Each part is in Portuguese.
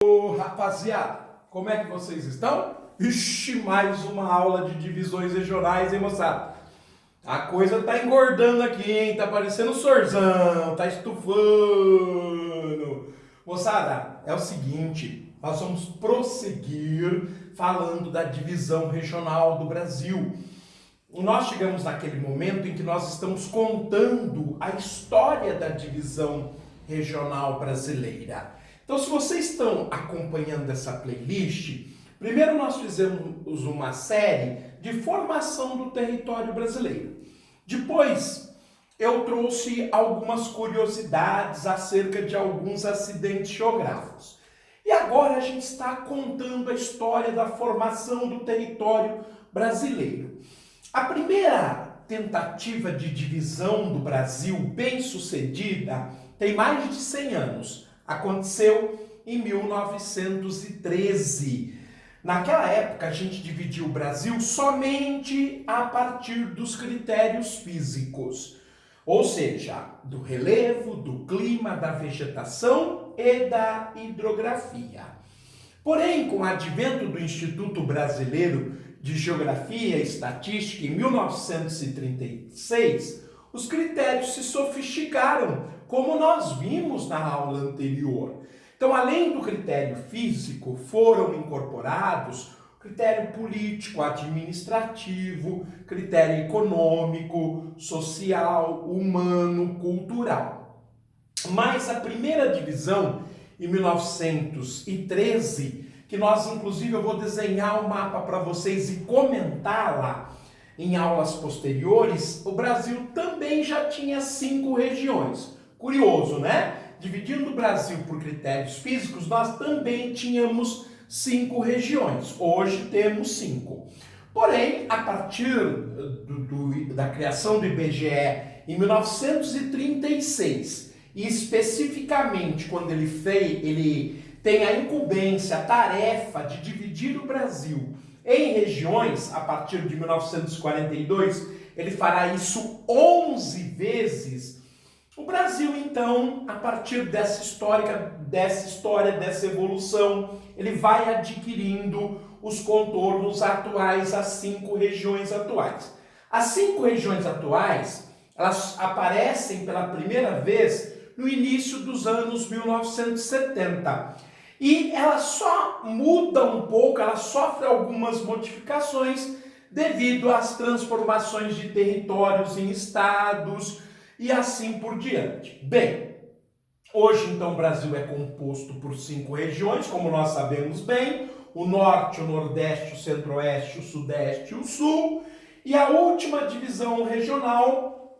Ô, rapaziada, como é que vocês estão? Ixi, mais uma aula de divisões regionais, hein, moçada? A coisa tá engordando aqui, hein? Tá parecendo sorzão, tá estufando. Moçada, é o seguinte, nós vamos prosseguir falando da divisão regional do Brasil. Nós chegamos naquele momento em que nós estamos contando a história da divisão regional brasileira. Então, se vocês estão acompanhando essa playlist, primeiro nós fizemos uma série de formação do território brasileiro. Depois, eu trouxe algumas curiosidades acerca de alguns acidentes geográficos. E agora a gente está contando a história da formação do território brasileiro. A primeira tentativa de divisão do Brasil bem-sucedida tem mais de 100 anos. Aconteceu em 1913. Naquela época, a gente dividiu o Brasil somente a partir dos critérios físicos, ou seja, do relevo, do clima, da vegetação e da hidrografia. Porém, com o advento do Instituto Brasileiro de Geografia e Estatística em 1936, os critérios se sofisticaram, como nós vimos na aula anterior. Então, além do critério físico, foram incorporados critério político, administrativo, critério econômico, social, humano, cultural. Mas a primeira divisão, em 1913, que nós, inclusive, eu vou desenhar o mapa para vocês e comentar lá em aulas posteriores, o Brasil também já tinha 5 regiões. Curioso, né? Dividindo o Brasil por critérios físicos, nós também tínhamos 5 regiões. Hoje temos 5. Porém, a partir da criação do IBGE em 1936, e especificamente quando ele tem a incumbência, a tarefa de dividir o Brasil em regiões, a partir de 1942, ele fará isso 11 vezes. O Brasil, então, a partir dessa história, dessa evolução, ele vai adquirindo os contornos atuais, as 5 regiões atuais. As 5 regiões atuais, elas aparecem pela primeira vez no início dos anos 1970. E ela só muda um pouco, ela sofre algumas modificações devido às transformações de territórios em estados e assim por diante. Bem, hoje então o Brasil é composto por 5 regiões, como nós sabemos bem, o norte, o nordeste, o centro-oeste, o sudeste e o sul, e a última divisão regional,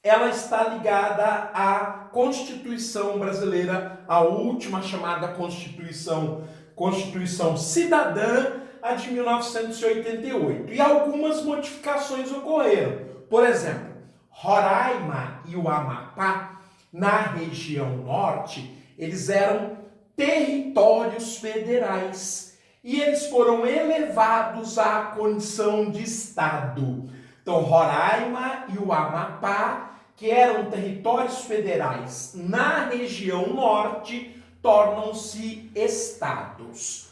ela está ligada à Constituição brasileira, a última chamada Constituição Cidadã, a de 1988. E algumas modificações ocorreram. Por exemplo, Roraima e o Amapá, na região norte, eles eram territórios federais e eles foram elevados à condição de estado. Então, Roraima e o Amapá, que eram territórios federais na região norte, tornam-se estados.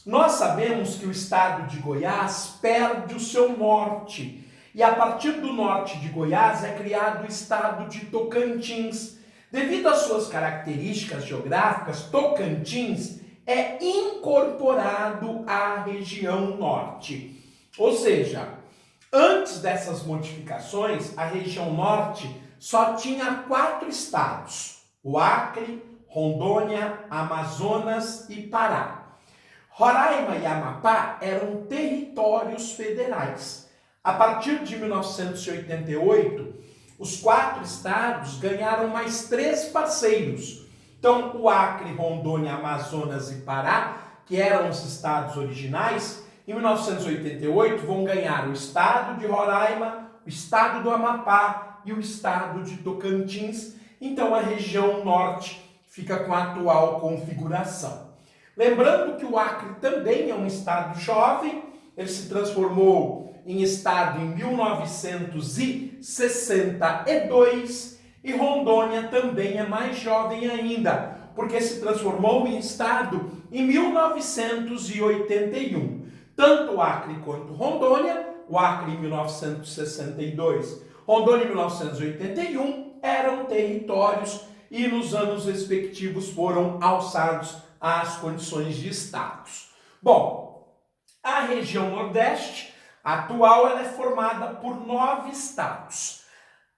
Nós sabemos que o estado de Goiás perde o seu norte. E a partir do norte de Goiás é criado o estado de Tocantins. Devido às suas características geográficas, Tocantins é incorporado à região norte. Ou seja, antes dessas modificações, a região norte só tinha 4 estados: o Acre, Rondônia, Amazonas e Pará. Roraima e Amapá eram territórios federais. A partir de 1988, os 4 estados ganharam mais 3 parceiros. Então, o Acre, Rondônia, Amazonas e Pará, que eram os estados originais, em 1988 vão ganhar o estado de Roraima, o estado do Amapá e o estado de Tocantins. Então, a região norte fica com a atual configuração. Lembrando que o Acre também é um estado jovem, ele se transformou em estado em 1962 e Rondônia também é mais jovem ainda. porque se transformou em estado em 1981. Tanto o Acre quanto Rondônia, o Acre em 1962, Rondônia em 1981, eram territórios e nos anos respectivos foram alçados às condições de estados. Bom, a região Nordeste atual ela é formada por 9 estados.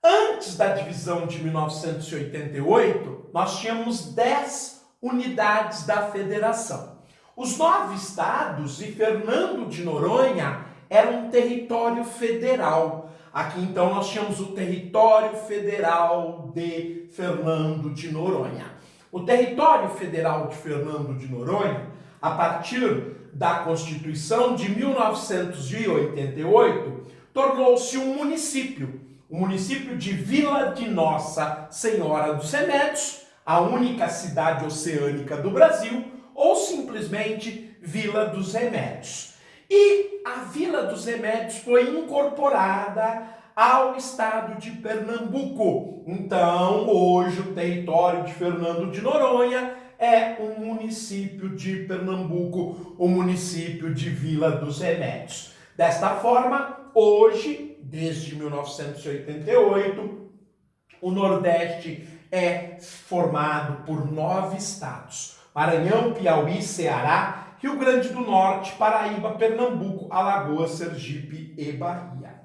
Antes da divisão de 1988, nós tínhamos 10 unidades da federação. Os 9 estados e Fernando de Noronha eram um território federal. Aqui então nós tínhamos o território federal de Fernando de Noronha. O território federal de Fernando de Noronha, a partir da Constituição de 1988, tornou-se um município. O município de Vila de Nossa Senhora dos Remédios, a única cidade oceânica do Brasil, ou simplesmente Vila dos Remédios. E a Vila dos Remédios foi incorporada ao estado de Pernambuco. Então, hoje o território de Fernando de Noronha é um município de Pernambuco, o município de Vila dos Remédios. Desta forma, hoje, desde 1988, o Nordeste é formado por 9 estados: Maranhão, Piauí, Ceará, Rio Grande do Norte, Paraíba, Pernambuco, Alagoas, Sergipe e Bahia.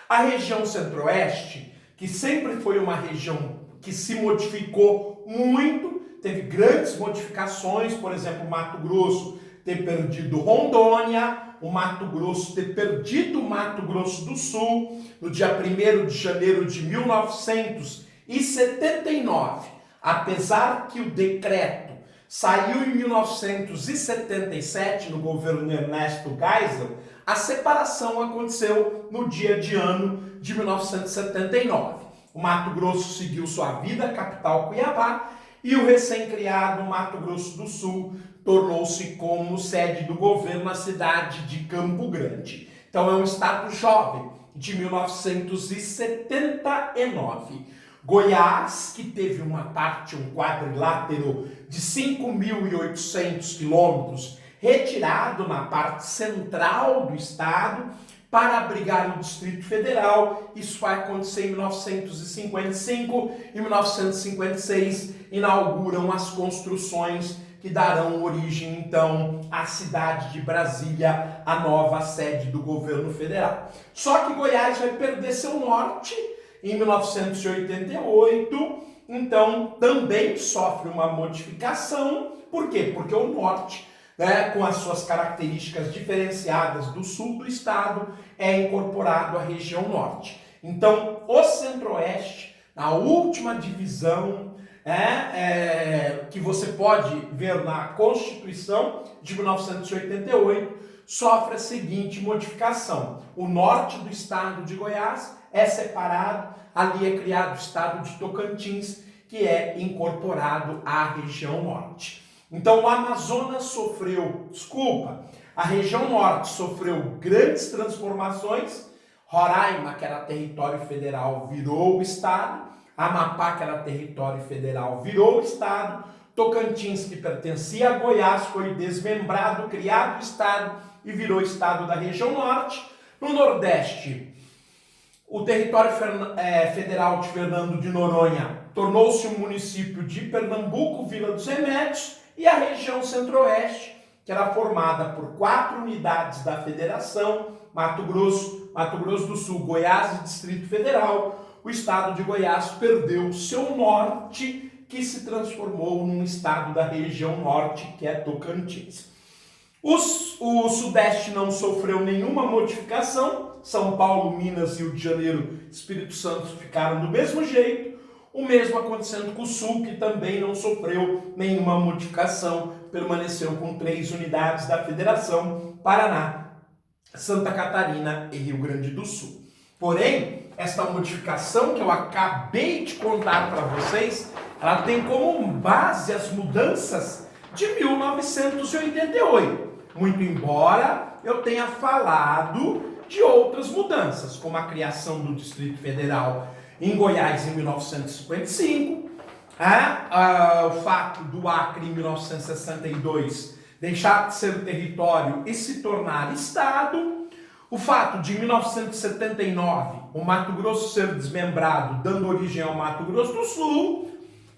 A região Centro-Oeste, que sempre foi uma região que se modificou muito, teve grandes modificações, por exemplo, Mato Grosso ter perdido Rondônia, o Mato Grosso ter perdido o Mato Grosso do Sul, no dia 1º de janeiro de 1979. Apesar que o decreto saiu em 1977, no governo Ernesto Geisel, a separação aconteceu no dia de ano de 1979. O Mato Grosso seguiu sua vida, capital Cuiabá, e o recém-criado Mato Grosso do Sul tornou-se como sede do governo na cidade de Campo Grande. Então é um estado jovem, de 1979. Goiás, que teve uma parte, um quadrilátero de 5.800 quilômetros, retirado na parte central do estado para abrigar o Distrito Federal. Isso vai acontecer em 1955 e 1956 inauguram as construções que darão origem, então, à cidade de Brasília, a nova sede do governo federal. Só que Goiás vai perder seu norte em 1988, então também sofre uma modificação. Por quê? Porque o norte, com as suas características diferenciadas do sul do estado, é incorporado à região norte. Então, o Centro-Oeste, na última divisão, que você pode ver na Constituição de 1988, sofre a seguinte modificação: o norte do estado de Goiás é separado, ali é criado o estado de Tocantins, que é incorporado à região norte. Então o Amazonas a região norte sofreu grandes transformações. Roraima, que era território federal, virou o estado. Amapá, que era território federal, virou o estado. Tocantins, que pertencia a Goiás, foi desmembrado, criado o estado e virou estado da região norte. No Nordeste, o território federal de Fernando de Noronha tornou-se um município de Pernambuco, Vila dos Remédios, e a região Centro-Oeste, que era formada por 4 unidades da federação: Mato Grosso do Sul, Goiás e Distrito Federal. O estado de Goiás perdeu seu norte, que se transformou num estado da região norte, que é Tocantins. O Sudeste não sofreu nenhuma modificação. São Paulo, Minas, Rio de Janeiro, Espírito Santo ficaram do mesmo jeito. O mesmo acontecendo com o Sul, que também não sofreu nenhuma modificação, permaneceu com 3 unidades da federação: Paraná, Santa Catarina e Rio Grande do Sul. Porém, esta modificação que eu acabei de contar para vocês, ela tem como base as mudanças de 1988. Muito embora eu tenha falado de outras mudanças, como a criação do Distrito Federal em Goiás em 1955, O fato do Acre em 1962 deixar de ser território e se tornar Estado, o fato de em 1979 o Mato Grosso ser desmembrado, dando origem ao Mato Grosso do Sul,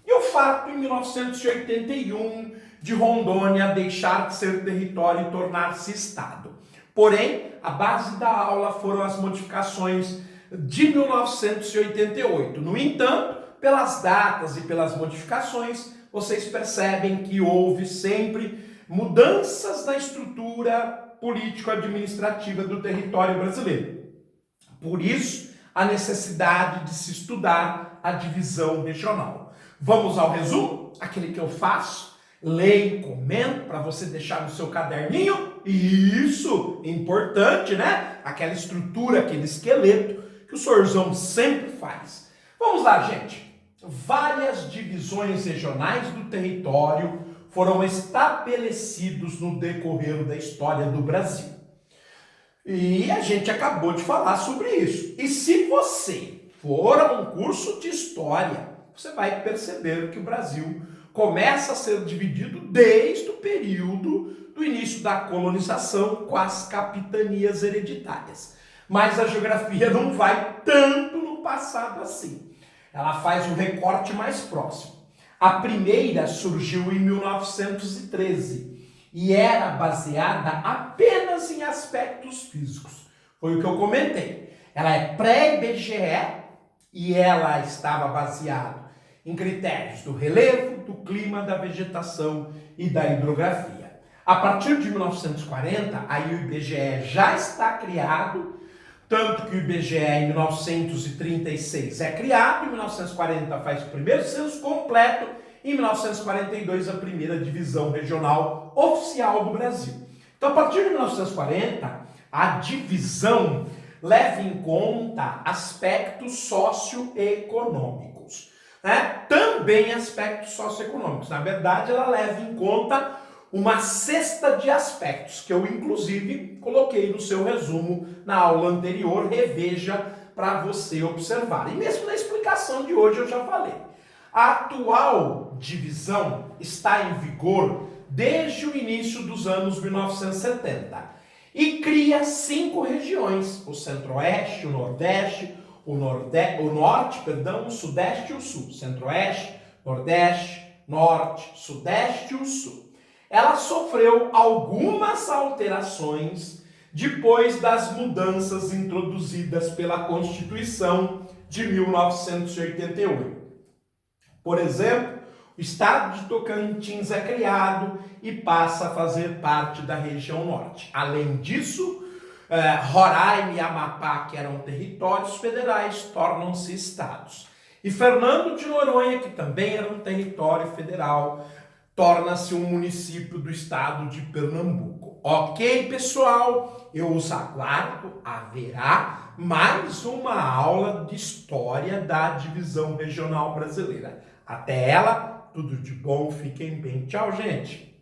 e o fato em 1981 de Rondônia deixar de ser território e tornar-se Estado. Porém, a base da aula foram as modificações de 1988. No entanto, pelas datas e pelas modificações, vocês percebem que houve sempre mudanças na estrutura político-administrativa do território brasileiro. Por isso, a necessidade de se estudar a divisão regional. Vamos ao resumo? Aquele que eu faço, leio, comento para você deixar no seu caderninho. Isso, importante, né? Aquela estrutura, aquele esqueleto que o Sorzão sempre faz. Vamos lá, gente. Várias divisões regionais do território foram estabelecidos no decorrer da história do Brasil. E a gente acabou de falar sobre isso. E se você for a um curso de história, você vai perceber que o Brasil começa a ser dividido desde o período do início da colonização com as capitanias hereditárias. Mas a geografia não vai tanto no passado assim. Ela faz um recorte mais próximo. A primeira surgiu em 1913 e era baseada apenas em aspectos físicos. Foi o que eu comentei. Ela é pré-IBGE e ela estava baseada em critérios do relevo, do clima, da vegetação e da hidrografia. A partir de 1940, aí o IBGE já está criado, tanto que o IBGE em 1936 é criado, em 1940 faz o primeiro censo completo, em 1942 a primeira divisão regional oficial do Brasil. Então, a partir de 1940, a divisão leva em conta aspectos socioeconômicos, né? Também aspectos socioeconômicos. Na verdade, ela leva em conta uma cesta de aspectos, que eu inclusive coloquei no seu resumo na aula anterior, reveja para você observar. E mesmo na explicação de hoje eu já falei. A atual divisão está em vigor desde o início dos anos 1970 e cria 5 regiões: o Centro-Oeste, o Nordeste, o Norte, o Sudeste e o Sul. Centro-Oeste, Nordeste, Norte, Sudeste e o Sul. Ela sofreu algumas alterações depois das mudanças introduzidas pela Constituição de 1988. Por exemplo, o estado de Tocantins é criado e passa a fazer parte da região norte. Além disso, Roraima e Amapá, que eram territórios federais, tornam-se estados. E Fernando de Noronha, que também era um território federal, torna-se um município do estado de Pernambuco. Ok, pessoal? Eu os aguardo. Haverá mais uma aula de história da divisão regional brasileira. Até ela, tudo de bom, fiquem bem. Tchau, gente!